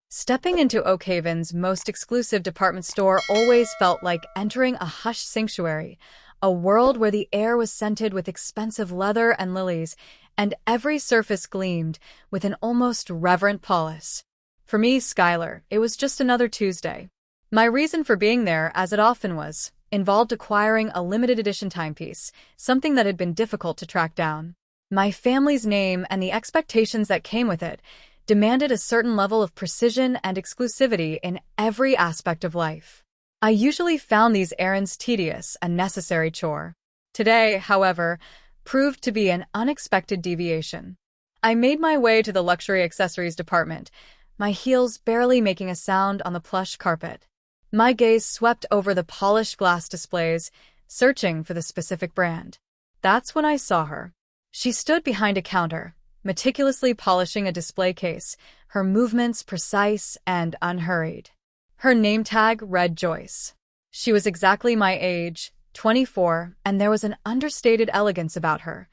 Stepping into Oak Haven's most exclusive department store always felt like entering a hushed sanctuary, a world where the air was scented with expensive leather and lilies, and every surface gleamed with an almost reverent polish. For me, Skyler, it was just another Tuesday. My reason for being there, as it often was, involved acquiring a limited edition timepiece, something that had been difficult to track down. My family's name and the expectations that came with it demanded a certain level of precision and exclusivity in every aspect of life. I usually found these errands tedious and necessary chore. Today, however, proved to be an unexpected deviation. I made my way to the luxury accessories department, my heels barely making a sound on the plush carpet. My gaze swept over the polished glass displays, searching for the specific brand. That's when I saw her. She stood behind a counter, meticulously polishing a display case, her movements precise and unhurried. Her name tag read Joyce. She was exactly my age, 24, and there was an understated elegance about her,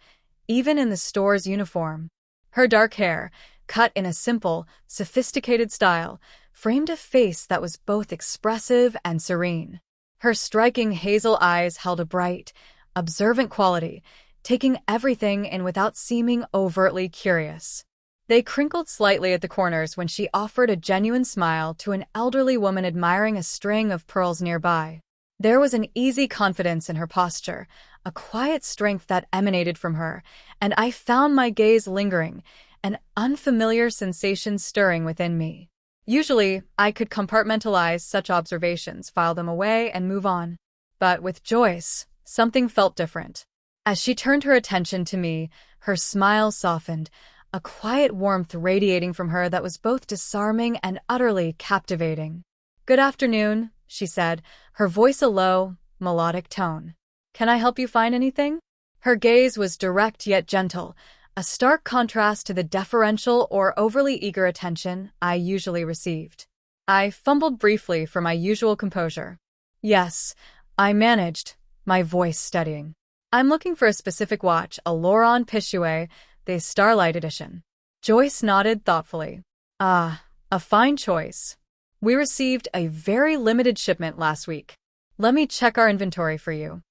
even in the store's uniform. Her dark hair, cut in a simple, sophisticated style, framed a face that was both expressive and serene. Her striking hazel eyes held a bright, observant quality, taking everything in without seeming overtly curious. They crinkled slightly at the corners when she offered a genuine smile to an elderly woman admiring a string of pearls nearby. There was an easy confidence in her posture, a quiet strength that emanated from her, and I found my gaze lingering, an unfamiliar sensation stirring within me. Usually, I could compartmentalize such observations, file them away, and move on. But with Joyce, something felt different. As she turned her attention to me, her smile softened, a quiet warmth radiating from her that was both disarming and utterly captivating. "Good afternoon," she said, her voice a low, melodic tone. "Can I help you find anything?" Her gaze was direct yet gentle, a stark contrast to the deferential or overly eager attention I usually received. I fumbled briefly for my usual composure. "Yes," I managed, my voice steadying. "I'm looking for a specific watch, a L'Oreal Pichouet, the Starlight Edition." Joyce nodded thoughtfully. "Ah, a fine choice. We received a very limited shipment last week. Let me check our inventory for you."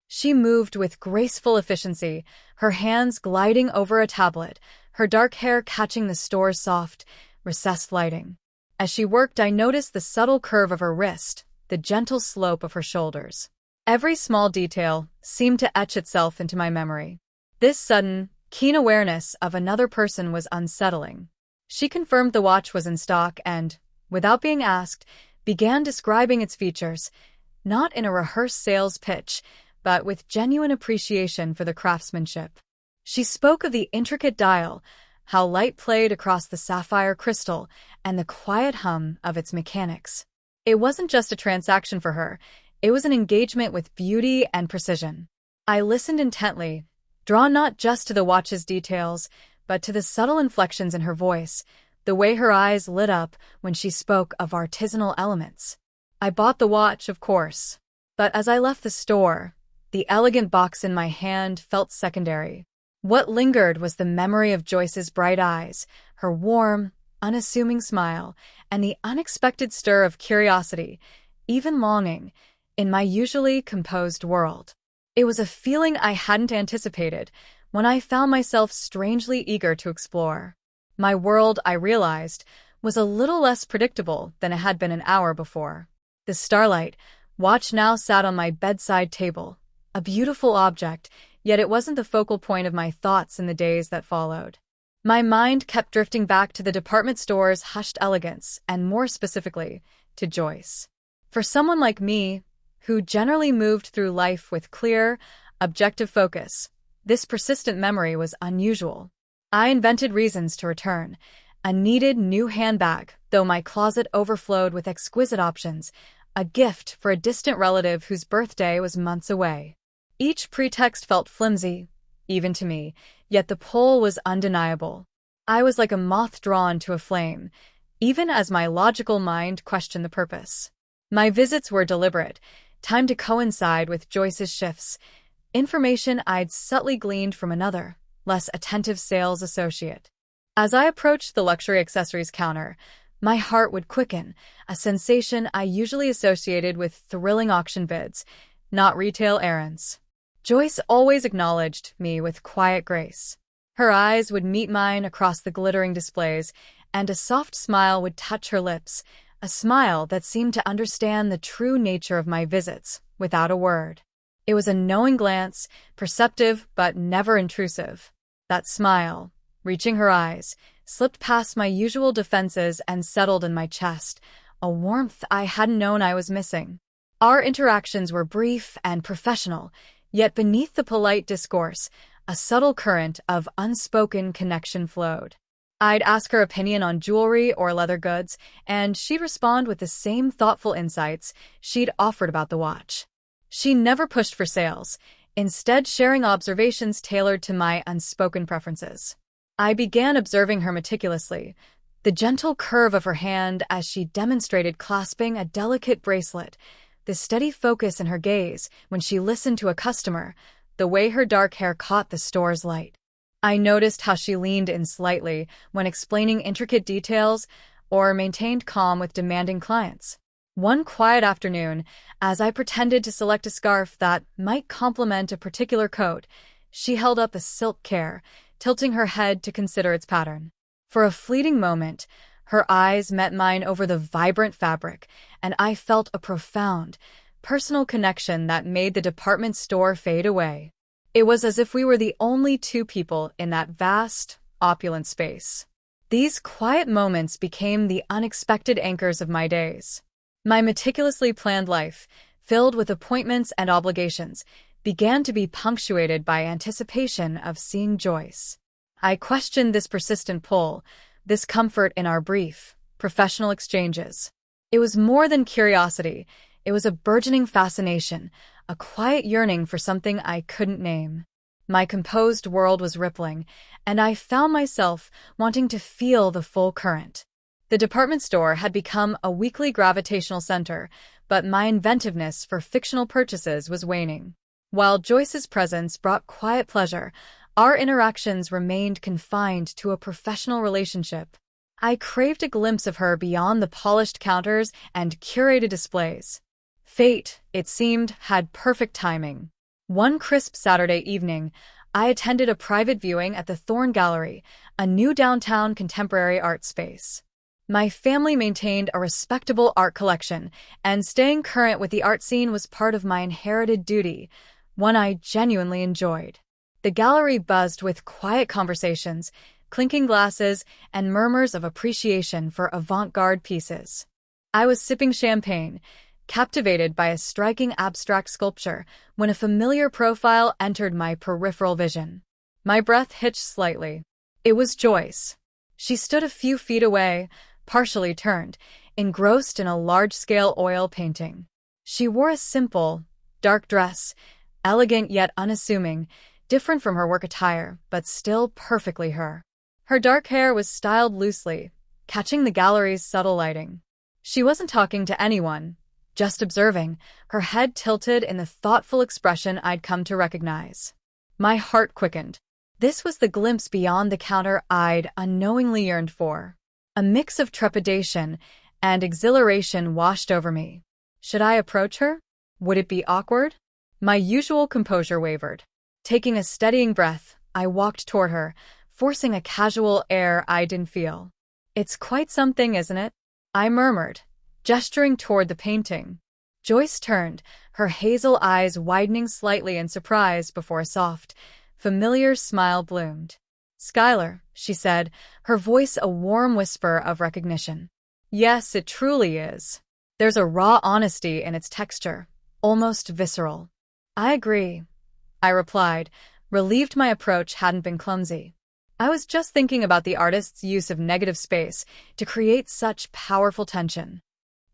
She moved with graceful efficiency, her hands gliding over a tablet, her dark hair catching the store's soft, recessed lighting. As she worked, I noticed the subtle curve of her wrist, the gentle slope of her shoulders. Every small detail seemed to etch itself into my memory. This sudden, keen awareness of another person was unsettling. She confirmed the watch was in stock and, without being asked, began describing its features, not in a rehearsed sales pitch, but with genuine appreciation for the craftsmanship. She spoke of the intricate dial, how light played across the sapphire crystal, and the quiet hum of its mechanics. It wasn't just a transaction for her, it was an engagement with beauty and precision. I listened intently, drawn not just to the watch's details, but to the subtle inflections in her voice, the way her eyes lit up when she spoke of artisanal elements. I bought the watch, of course, but as I left the store, the elegant box in my hand felt secondary. What lingered was the memory of Joyce's bright eyes, her warm, unassuming smile, and the unexpected stir of curiosity, even longing, in my usually composed world. It was a feeling I hadn't anticipated when I found myself strangely eager to explore. My world, I realized, was a little less predictable than it had been an hour before. The Starlight watch now sat on my bedside table, a beautiful object, yet it wasn't the focal point of my thoughts in the days that followed. My mind kept drifting back to the department store's hushed elegance, and more specifically, to Joyce. For someone like me, who generally moved through life with clear, objective focus, this persistent memory was unusual. I invented reasons to return, a needed new handbag, though my closet overflowed with exquisite options, a gift for a distant relative whose birthday was months away. Each pretext felt flimsy, even to me, yet the pull was undeniable. I was like a moth drawn to a flame, even as my logical mind questioned the purpose. My visits were deliberate, timed to coincide with Joyce's shifts, information I'd subtly gleaned from another, less attentive sales associate. As I approached the luxury accessories counter, My heart would quicken, a sensation I usually associated with thrilling auction bids, not retail errands. Joyce always acknowledged me with quiet grace. Her eyes would meet mine across the glittering displays, and a soft smile would touch her lips, a smile that seemed to understand the true nature of my visits, without a word. It was a knowing glance, perceptive but never intrusive. That smile, reaching her eyes, slipped past my usual defenses and settled in my chest, a warmth I hadn't known I was missing. Our interactions were brief and professional, yet beneath the polite discourse, a subtle current of unspoken connection flowed. I'd ask her opinion on jewelry or leather goods, and she'd respond with the same thoughtful insights she'd offered about the watch. She never pushed for sales, instead sharing observations tailored to my unspoken preferences. I began observing her meticulously, the gentle curve of her hand as she demonstrated clasping a delicate bracelet, the steady focus in her gaze when she listened to a customer, the way her dark hair caught the store's light. I noticed how she leaned in slightly when explaining intricate details or maintained calm with demanding clients. One quiet afternoon, as I pretended to select a scarf that might complement a particular coat, she held up a silk care, tilting her head to consider its pattern. For a fleeting moment, her eyes met mine over the vibrant fabric, and I felt a profound, personal connection that made the department store fade away. It was as if we were the only two people in that vast, opulent space. These quiet moments became the unexpected anchors of my days. My meticulously planned life, filled with appointments and obligations, began to be punctuated by anticipation of seeing Joyce. I questioned this persistent pull, this comfort in our brief, professional exchanges. It was more than curiosity, it was a burgeoning fascination, a quiet yearning for something I couldn't name. My composed world was rippling, and I found myself wanting to feel the full current. The department store had become a weekly gravitational center, but my inventiveness for fictional purchases was waning. While Joyce's presence brought quiet pleasure, our interactions remained confined to a professional relationship. I craved a glimpse of her beyond the polished counters and curated displays. Fate, it seemed, had perfect timing. One crisp Saturday evening, I attended a private viewing at the Thorn Gallery, a new downtown contemporary art space. My family maintained a respectable art collection, and staying current with the art scene was part of my inherited duty, one I genuinely enjoyed. The gallery buzzed with quiet conversations, clinking glasses, and murmurs of appreciation for avant-garde pieces. I was sipping champagne, captivated by a striking abstract sculpture, when a familiar profile entered my peripheral vision. My breath hitched slightly. It was Joyce. She stood a few feet away, partially turned, engrossed in a large-scale oil painting. She wore a simple, dark dress, elegant yet unassuming, different from her work attire, but still perfectly her. Her dark hair was styled loosely, catching the gallery's subtle lighting. She wasn't talking to anyone, just observing, her head tilted in the thoughtful expression I'd come to recognize. My heart quickened. This was the glimpse beyond the counter I'd unknowingly yearned for. A mix of trepidation and exhilaration washed over me. Should I approach her? Would it be awkward? My usual composure wavered. Taking a steadying breath, I walked toward her, forcing a casual air I didn't feel. "It's quite something, isn't it?" I murmured, gesturing toward the painting. Joyce turned, her hazel eyes widening slightly in surprise before a soft, familiar smile bloomed. "Skyler," she said, her voice a warm whisper of recognition. "Yes, it truly is. There's a raw honesty in its texture, almost visceral." "I agree," I replied, relieved my approach hadn't been clumsy. I was just thinking about the artist's use of negative space to create such powerful tension.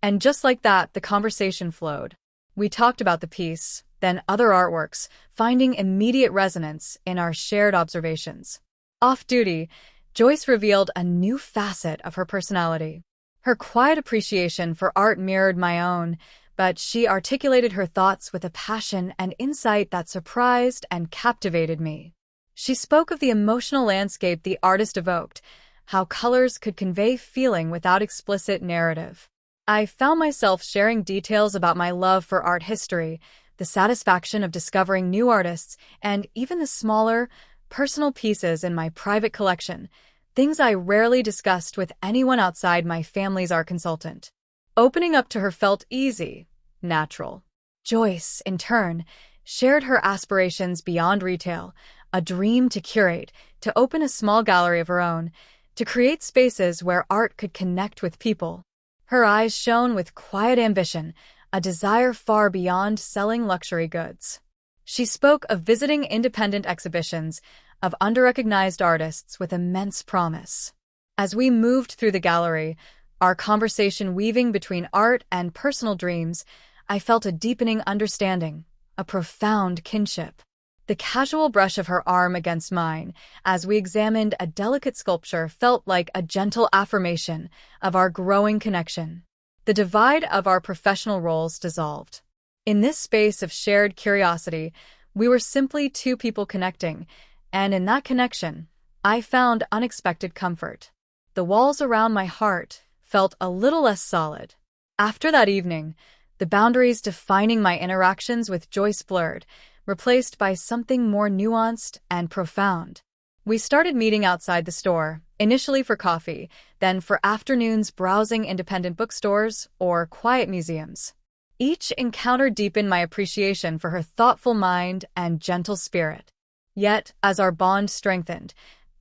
And just like that, the conversation flowed. We talked about the piece, then other artworks, finding immediate resonance in our shared observations. Off-duty, Joyce revealed a new facet of her personality. Her quiet appreciation for art mirrored my own, but she articulated her thoughts with a passion and insight that surprised and captivated me. She spoke of the emotional landscape the artist evoked, how colors could convey feeling without explicit narrative. I found myself sharing details about my love for art history, the satisfaction of discovering new artists, and even the smaller, personal pieces in my private collection, things I rarely discussed with anyone outside my family's art consultant. Opening up to her felt easy, natural. Joyce, in turn, shared her aspirations beyond retail, a dream to curate, to open a small gallery of her own, to create spaces where art could connect with people. Her eyes shone with quiet ambition, a desire far beyond selling luxury goods. She spoke of visiting independent exhibitions, of underrecognized artists with immense promise. As we moved through the gallery, our conversation weaving between art and personal dreams, I felt a deepening understanding, a profound kinship. The casual brush of her arm against mine, as we examined a delicate sculpture, felt like a gentle affirmation of our growing connection. The divide of our professional roles dissolved. In this space of shared curiosity, we were simply two people connecting, and in that connection, I found unexpected comfort. The walls around my heart felt a little less solid. After that evening, the boundaries defining my interactions with Joyce blurred, replaced by something more nuanced and profound. We started meeting outside the store, initially for coffee, then for afternoons browsing independent bookstores or quiet museums. Each encounter deepened my appreciation for her thoughtful mind and gentle spirit. Yet, as our bond strengthened,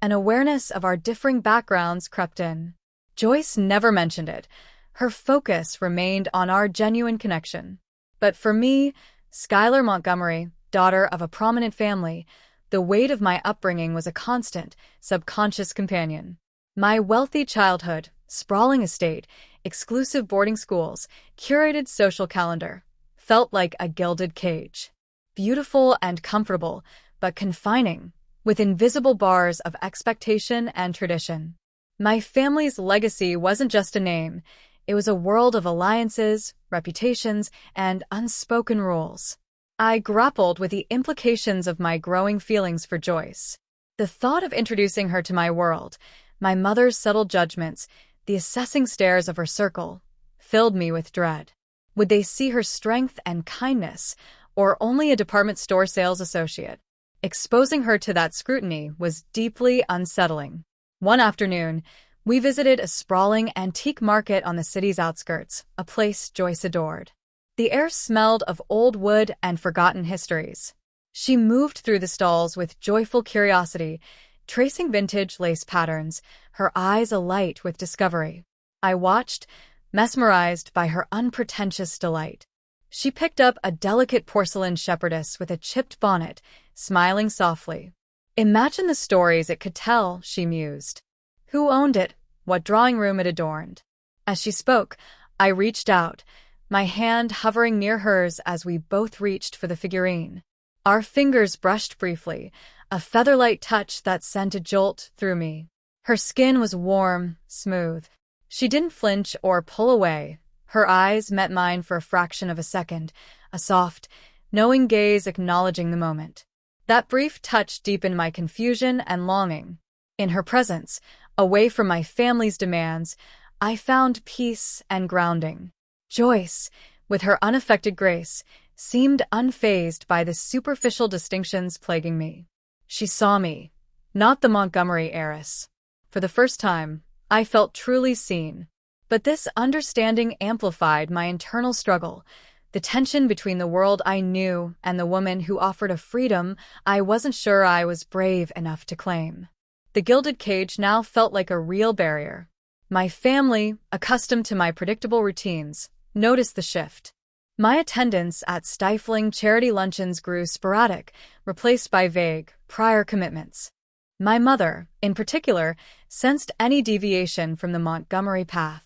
an awareness of our differing backgrounds crept in. Joyce never mentioned it. Her focus remained on our genuine connection. But for me, Skyler Montgomery, daughter of a prominent family, the weight of my upbringing was a constant, subconscious companion. My wealthy childhood, sprawling estate, exclusive boarding schools, curated social calendar, felt like a gilded cage. Beautiful and comfortable, but confining, with invisible bars of expectation and tradition. My family's legacy wasn't just a name, it was a world of alliances, reputations, and unspoken rules. I grappled with the implications of my growing feelings for Joyce. The thought of introducing her to my world, my mother's subtle judgments, the assessing stares of her circle, filled me with dread. Would they see her strength and kindness, or only a department store sales associate? Exposing her to that scrutiny was deeply unsettling. One afternoon, we visited a sprawling antique market on the city's outskirts, a place Joyce adored. The air smelled of old wood and forgotten histories. She moved through the stalls with joyful curiosity, tracing vintage lace patterns, her eyes alight with discovery. I watched, mesmerized by her unpretentious delight. She picked up a delicate porcelain shepherdess with a chipped bonnet, smiling softly. Imagine the stories it could tell, she mused. Who owned it? What drawing room it adorned? As she spoke, I reached out, my hand hovering near hers as we both reached for the figurine. Our fingers brushed briefly, a featherlight touch that sent a jolt through me. Her skin was warm, smooth. She didn't flinch or pull away. Her eyes met mine for a fraction of a second, a soft, knowing gaze acknowledging the moment. That brief touch deepened my confusion and longing. In her presence, away from my family's demands, I found peace and grounding. Joyce, with her unaffected grace, seemed unfazed by the superficial distinctions plaguing me. She saw me, not the Montgomery heiress. For the first time, I felt truly seen. But this understanding amplified my internal struggle, the tension between the world I knew and the woman who offered a freedom I wasn't sure I was brave enough to claim. The gilded cage now felt like a real barrier. My family, accustomed to my predictable routines, noticed the shift. My attendance at stifling charity luncheons grew sporadic, replaced by vague, prior commitments. My mother, in particular, sensed any deviation from the Montgomery path.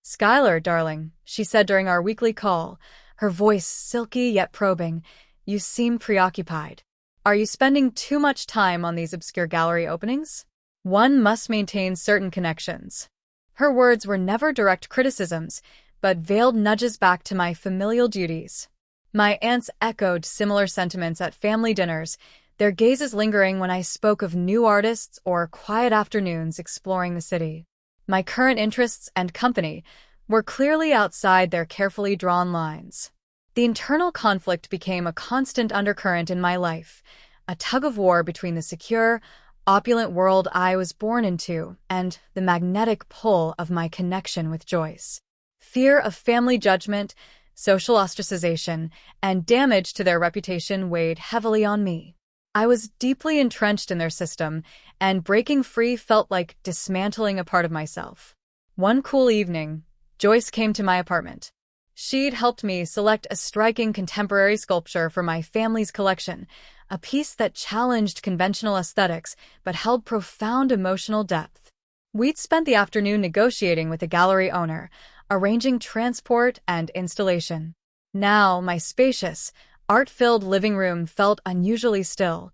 "Skyler, darling," she said during our weekly call, her voice silky yet probing, "you seem preoccupied. Are you spending too much time on these obscure gallery openings? One must maintain certain connections." Her words were never direct criticisms, but veiled nudges back to my familial duties. My aunts echoed similar sentiments at family dinners, their gazes lingering when I spoke of new artists or quiet afternoons exploring the city. My current interests and company were clearly outside their carefully drawn lines. The internal conflict became a constant undercurrent in my life, a tug-of-war between the secure, opulent world I was born into and the magnetic pull of my connection with Joyce. Fear of family judgment, social ostracization, and damage to their reputation weighed heavily on me. I was deeply entrenched in their system, and breaking free felt like dismantling a part of myself. One cool evening, Joyce came to my apartment. She'd helped me select a striking contemporary sculpture for my family's collection, a piece that challenged conventional aesthetics but held profound emotional depth. We'd spent the afternoon negotiating with the gallery owner, arranging transport and installation. Now, my spacious, art-filled living room felt unusually still,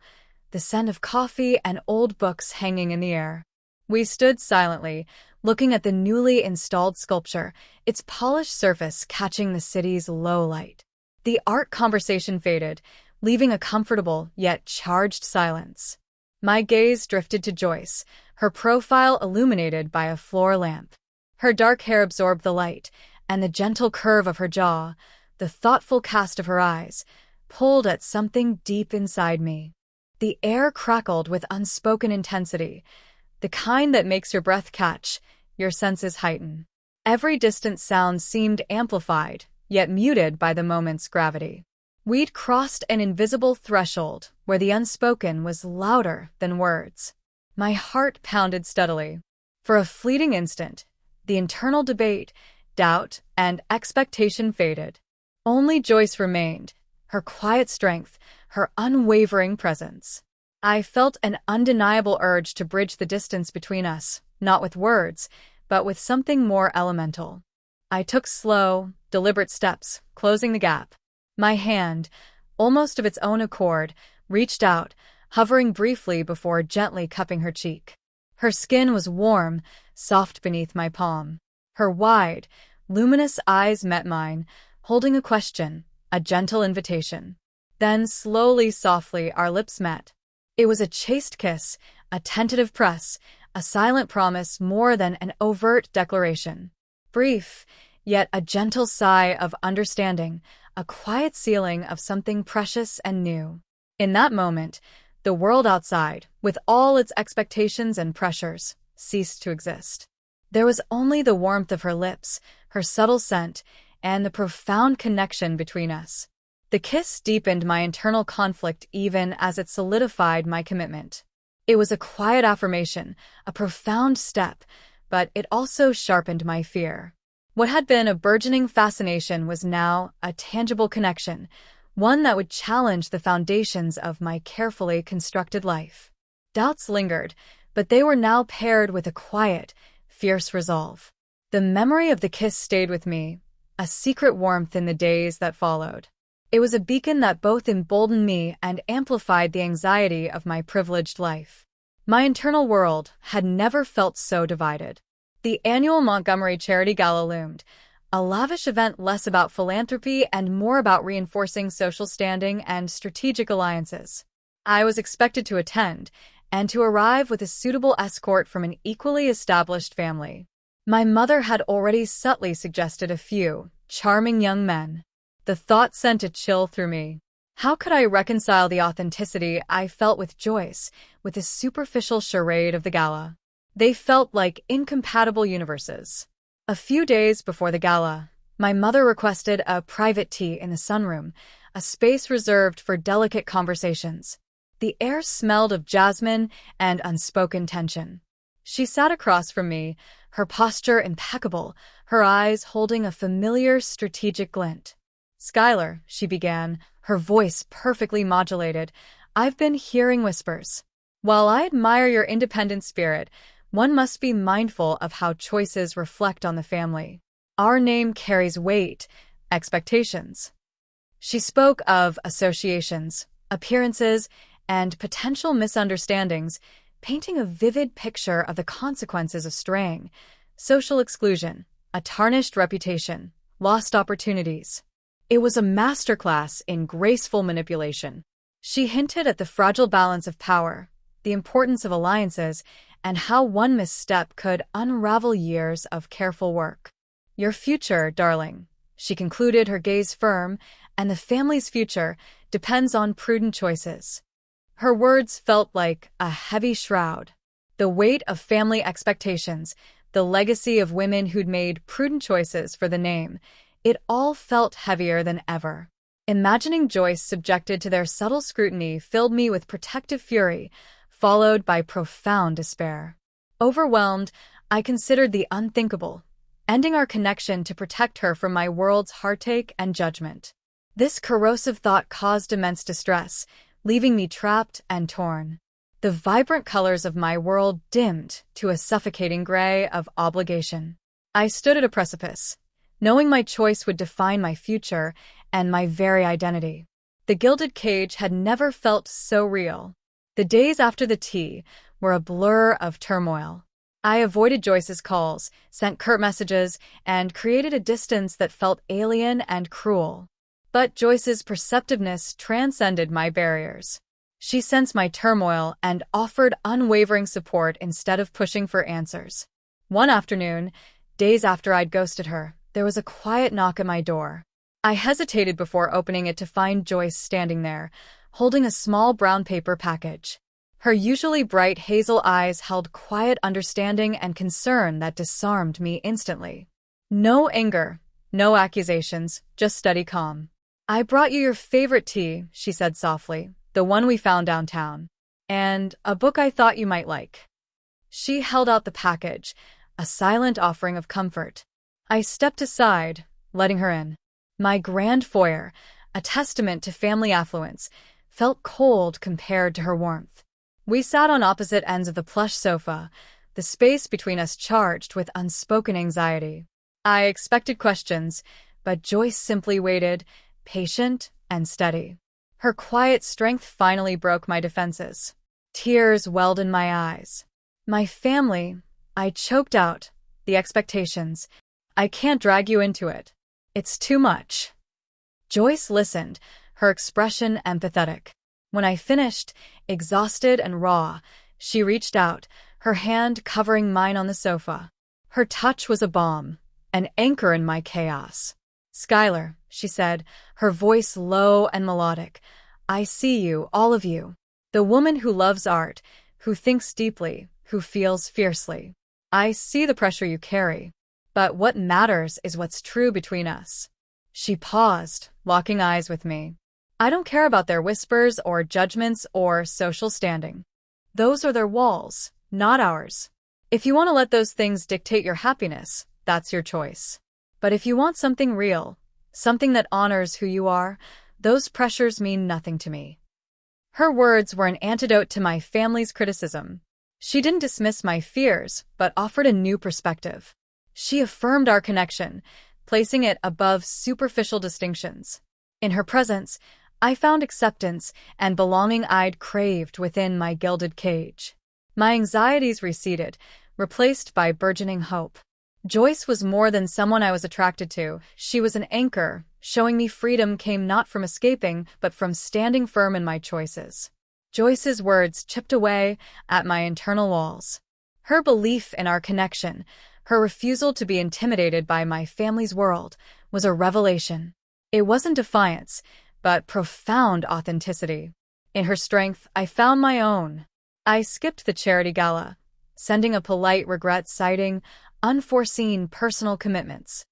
the scent of coffee and old books hanging in the air. We stood silently, looking at the newly installed sculpture, its polished surface catching the city's low light. The art conversation faded, leaving a comfortable yet charged silence. My gaze drifted to Joyce, her profile illuminated by a floor lamp. Her dark hair absorbed the light, and the gentle curve of her jaw, the thoughtful cast of her eyes, pulled at something deep inside me. The air crackled with unspoken intensity, the kind that makes your breath catch, your senses heighten. Every distant sound seemed amplified, yet muted by the moment's gravity. We'd crossed an invisible threshold where the unspoken was louder than words. My heart pounded steadily. For a fleeting instant, the internal debate, doubt, and expectation faded. Only Joyce remained, her quiet strength, her unwavering presence. I felt an undeniable urge to bridge the distance between us, not with words, but with something more elemental. I took slow, deliberate steps, closing the gap. My hand, almost of its own accord, reached out, hovering briefly before gently cupping her cheek. Her skin was warm, soft beneath my palm. Her wide, luminous eyes met mine, holding a question, a gentle invitation. Then, slowly, softly, our lips met. It was a chaste kiss, a tentative press, a silent promise more than an overt declaration. Brief, yet a gentle sigh of understanding, a quiet sealing of something precious and new. In that moment, the world outside, with all its expectations and pressures, ceased to exist. There was only the warmth of her lips, her subtle scent, and the profound connection between us. The kiss deepened my internal conflict even as it solidified my commitment. It was a quiet affirmation, a profound step, but it also sharpened my fear. What had been a burgeoning fascination was now a tangible connection, one that would challenge the foundations of my carefully constructed life. Doubts lingered, but they were now paired with a quiet, fierce resolve. The memory of the kiss stayed with me, a secret warmth in the days that followed. It was a beacon that both emboldened me and amplified the anxiety of my privileged life. My internal world had never felt so divided. The annual Montgomery Charity Gala loomed, a lavish event less about philanthropy and more about reinforcing social standing and strategic alliances. I was expected to attend, and to arrive with a suitable escort from an equally established family. My mother had already subtly suggested a few charming young men. The thought sent a chill through me. How could I reconcile the authenticity I felt with Joyce with the superficial charade of the gala? They felt like incompatible universes. A few days before the gala, my mother requested a private tea in the sunroom, a space reserved for delicate conversations. The air smelled of jasmine and unspoken tension. She sat across from me, her posture impeccable, her eyes holding a familiar strategic glint. "Skyler," she began, her voice perfectly modulated, "I've been hearing whispers. While I admire your independent spirit, one must be mindful of how choices reflect on the family. Our name carries weight, expectations." She spoke of associations, appearances, and potential misunderstandings, painting a vivid picture of the consequences of straying: social exclusion, a tarnished reputation, lost opportunities. It was a masterclass in graceful manipulation. She hinted at the fragile balance of power, the importance of alliances, and how one misstep could unravel years of careful work. Your future, darling, she concluded, her gaze firm, and the family's future depends on prudent choices. Her words felt like a heavy shroud. The weight of family expectations, the legacy of women who'd made prudent choices for the name, it all felt heavier than ever. Imagining Joyce subjected to their subtle scrutiny filled me with protective fury, followed by profound despair. Overwhelmed, I considered the unthinkable, ending our connection to protect her from my world's heartache and judgment. This corrosive thought caused immense distress, leaving me trapped and torn. The vibrant colors of my world dimmed to a suffocating gray of obligation. I stood at a precipice, knowing my choice would define my future and my very identity. The gilded cage had never felt so real. The days after the tea were a blur of turmoil. I avoided Joyce's calls, sent curt messages, and created a distance that felt alien and cruel. But Joyce's perceptiveness transcended my barriers. She sensed my turmoil and offered unwavering support instead of pushing for answers. One afternoon, days after I'd ghosted her, there was a quiet knock at my door. I hesitated before opening it to find Joyce standing there, holding a small brown paper package. Her usually bright hazel eyes held quiet understanding and concern that disarmed me instantly. No anger, no accusations, just steady calm. "I brought you your favorite tea," she said softly, "the one we found downtown. And a book I thought you might like." She held out the package, a silent offering of comfort. I stepped aside, letting her in. My grand foyer, a testament to family affluence, felt cold compared to her warmth. We sat on opposite ends of the plush sofa, the space between us charged with unspoken anxiety. I expected questions, but Joyce simply waited, patient and steady. Her quiet strength finally broke my defenses. Tears welled in my eyes. "My family," I choked out, "the expectations. I can't drag you into it. It's too much." Joyce listened, her expression empathetic. When I finished, exhausted and raw, she reached out, her hand covering mine on the sofa. Her touch was a balm, an anchor in my chaos. "Skyler," she said, her voice low and melodic, "I see you, all of you. The woman who loves art, who thinks deeply, who feels fiercely. I see the pressure you carry. But what matters is what's true between us." She paused, locking eyes with me. "I don't care about their whispers or judgments or social standing. Those are their walls, not ours. If you want to let those things dictate your happiness, that's your choice. But if you want something real, something that honors who you are, those pressures mean nothing to me." Her words were an antidote to my family's criticism. She didn't dismiss my fears, but offered a new perspective. She affirmed our connection, placing it above superficial distinctions. In her presence, I found acceptance and belonging I'd craved within my gilded cage. My anxieties receded, replaced by burgeoning hope. Joyce was more than someone I was attracted to. She was an anchor, showing me freedom came not from escaping, but from standing firm in my choices. Joyce's words chipped away at my internal walls. Her belief in our connection, her refusal to be intimidated by my family's world, was a revelation. It wasn't defiance, but profound authenticity. In her strength, I found my own. I skipped the charity gala, sending a polite regret citing unforeseen personal commitments.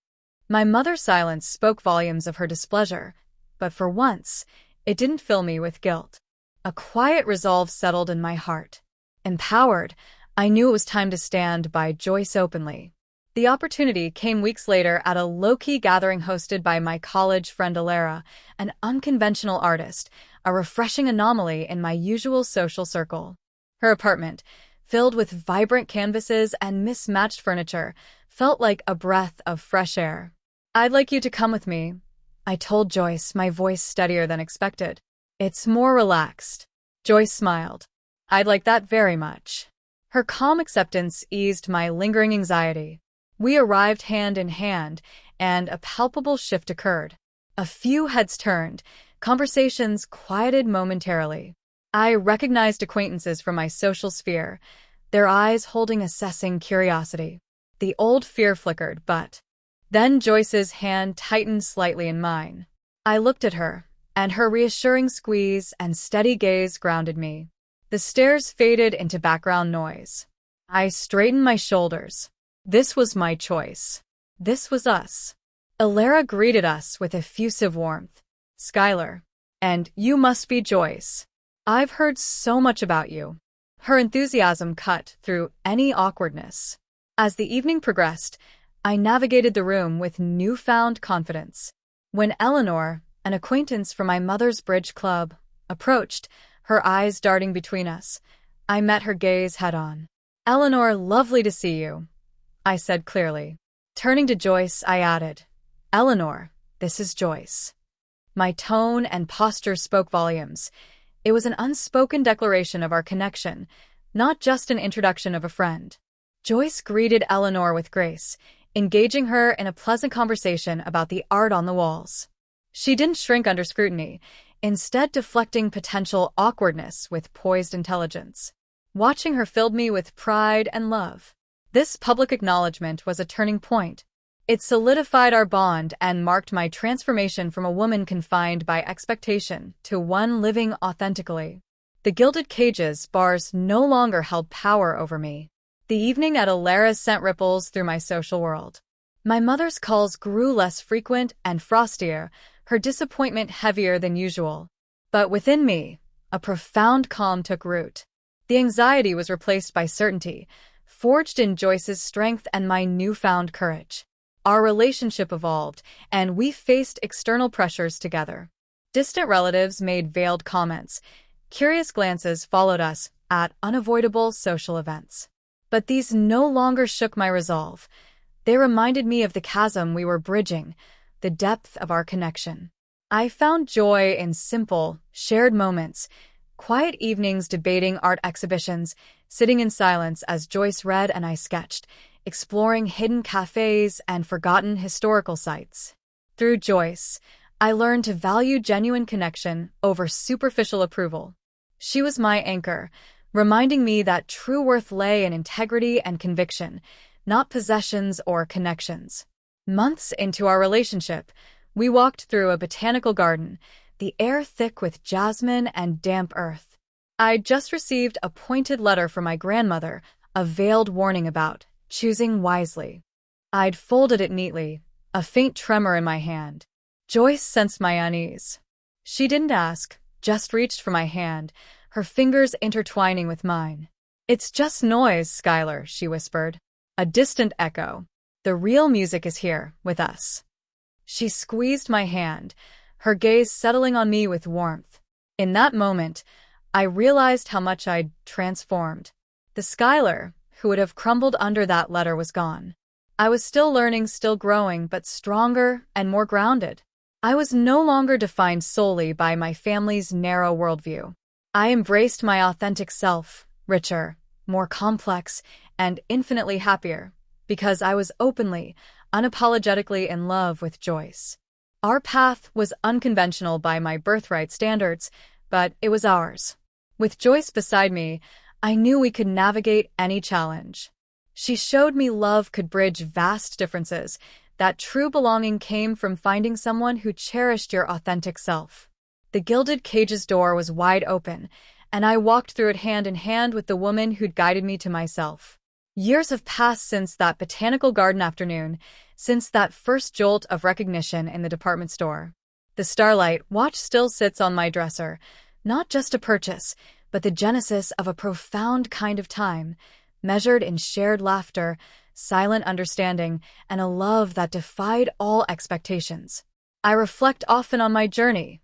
My mother's silence spoke volumes of her displeasure, but for once, it didn't fill me with guilt. A quiet resolve settled in my heart. Empowered, I knew it was time to stand by Joyce openly. The opportunity came weeks later at a low-key gathering hosted by my college friend Alara, an unconventional artist, a refreshing anomaly in my usual social circle. Her apartment, filled with vibrant canvases and mismatched furniture, felt like a breath of fresh air. "I'd like you to come with me," I told Joyce, my voice steadier than expected. "It's more relaxed." Joyce smiled. "I'd like that very much." Her calm acceptance eased my lingering anxiety. We arrived hand in hand, and a palpable shift occurred. A few heads turned, Conversations quieted momentarily. I recognized acquaintances from my social sphere, their eyes holding assessing curiosity. The old fear flickered, but then Joyce's hand tightened slightly in mine. I looked at her, and her reassuring squeeze and steady gaze grounded me. The stares faded into background noise. I straightened my shoulders. This was my choice. This was us. Alara greeted us with effusive warmth. Skyler. And you must be Joyce. I've heard so much about you. Her enthusiasm cut through any awkwardness. As the evening progressed, I navigated the room with newfound confidence. When Eleanor, an acquaintance from my mother's bridge club, approached, her eyes darting between us, I met her gaze head-on. "Eleanor, lovely to see you," I said clearly. Turning to Joyce, I added, "Eleanor, this is Joyce." My tone and posture spoke volumes. It was an unspoken declaration of our connection, not just an introduction of a friend. Joyce greeted Eleanor with grace, engaging her in a pleasant conversation about the art on the walls. She didn't shrink under scrutiny, instead deflecting potential awkwardness with poised intelligence. Watching her filled me with pride and love. This public acknowledgement was a turning point. It solidified our bond and marked my transformation from a woman confined by expectation to one living authentically. The gilded cages bars no longer held power over me. The evening at Alara's sent ripples through my social world. My mother's calls grew less frequent and frostier, her disappointment heavier than usual. But within me, a profound calm took root. The anxiety was replaced by certainty, forged in Joyce's strength and my newfound courage. Our relationship evolved, and we faced external pressures together. Distant relatives made veiled comments. Curious glances followed us at unavoidable social events. But these no longer shook my resolve. They reminded me of the chasm we were bridging, the depth of our connection. I found joy in simple, shared moments, quiet evenings debating art exhibitions, sitting in silence as Joyce read and I sketched, exploring hidden cafes and forgotten historical sites. Through Joyce, I learned to value genuine connection over superficial approval. She was my anchor, reminding me that true worth lay in integrity and conviction, not possessions or connections. Months into our relationship, we walked through a botanical garden, the air thick with jasmine and damp earth. I'd just received a pointed letter from my grandmother, a veiled warning about choosing wisely. I'd folded it neatly, a faint tremor in my hand. Joyce sensed my unease. She didn't ask, just reached for my hand, her fingers intertwining with mine. "It's just noise, Skyler," she whispered. A distant echo. "The real music is here, with us." She squeezed my hand, her gaze settling on me with warmth. In that moment, I realized how much I'd transformed. The Skyler who would have crumbled under that letter was gone. I was still learning, still growing, but stronger and more grounded. I was no longer defined solely by my family's narrow worldview. I embraced my authentic self, richer, more complex, and infinitely happier, because I was openly, unapologetically in love with Joyce. Our path was unconventional by my birthright standards, but it was ours. With Joyce beside me, I knew we could navigate any challenge. She showed me love could bridge vast differences, that true belonging came from finding someone who cherished your authentic self. The gilded cage's door was wide open, and I walked through it hand in hand with the woman who'd guided me to myself. Years have passed since that botanical garden afternoon, since that first jolt of recognition in the department store. The Starlight watch still sits on my dresser, not just a purchase, but the genesis of a profound kind of time, measured in shared laughter, silent understanding, and a love that defied all expectations. I reflect often on my journey,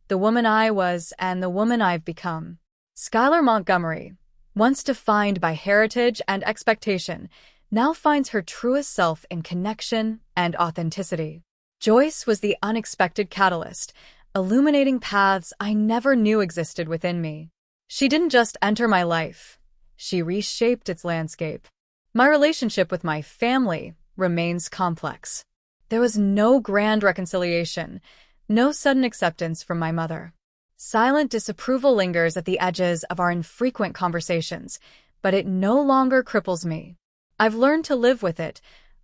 the woman I was and the woman I've become. Skyler Montgomery, once defined by heritage and expectation, now finds her truest self in connection and authenticity. Joyce was the unexpected catalyst, illuminating paths I never knew existed within me. She didn't just enter my life, she reshaped its landscape. My relationship with my family remains complex. There was no grand reconciliation, No sudden acceptance from my mother. Silent disapproval lingers at the edges of our infrequent conversations, but it no longer cripples me. I've learned to live with it.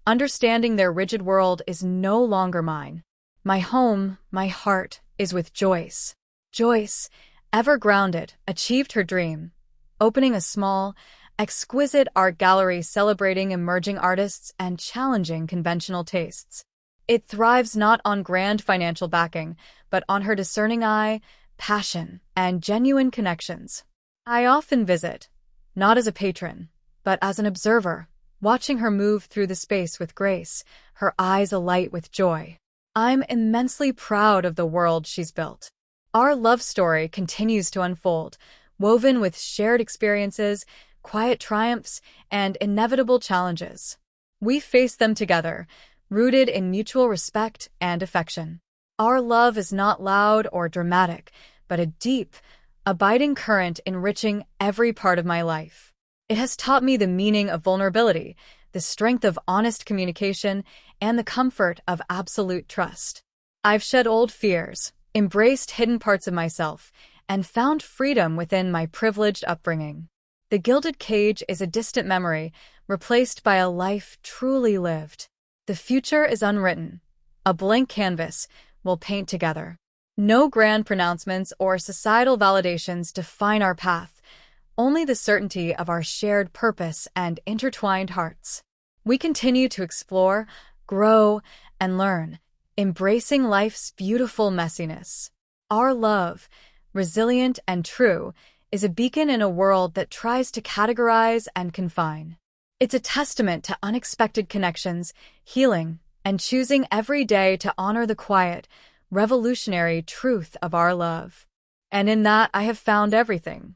Understanding their rigid world is no longer mine. My home, my heart, is with Joyce. Joyce, ever grounded, achieved her dream, opening a small, exquisite art gallery celebrating emerging artists and challenging conventional tastes. It thrives not on grand financial backing, but on her discerning eye, passion, and genuine connections. I often visit, not as a patron, but as an observer, watching her move through the space with grace, her eyes alight with joy. I'm immensely proud of the world she's built. Our love story continues to unfold, woven with shared experiences, quiet triumphs, and inevitable challenges. We face them together, rooted in mutual respect and affection. Our love is not loud or dramatic, but a deep, abiding current enriching every part of my life. It has taught me the meaning of vulnerability, the strength of honest communication, and the comfort of absolute trust. I've shed old fears, embraced hidden parts of myself, and found freedom within my privileged upbringing. The gilded cage is a distant memory, replaced by a life truly lived. The future is unwritten. A blank canvas we'll paint together. No grand pronouncements or societal validations define our path, only the certainty of our shared purpose and intertwined hearts. We continue to explore, grow, and learn, embracing life's beautiful messiness. Our love, resilient and true, is a beacon in a world that tries to categorize and confine. It's a testament to unexpected connections, healing, and choosing every day to honor the quiet, revolutionary truth of our love. And in that, I have found everything.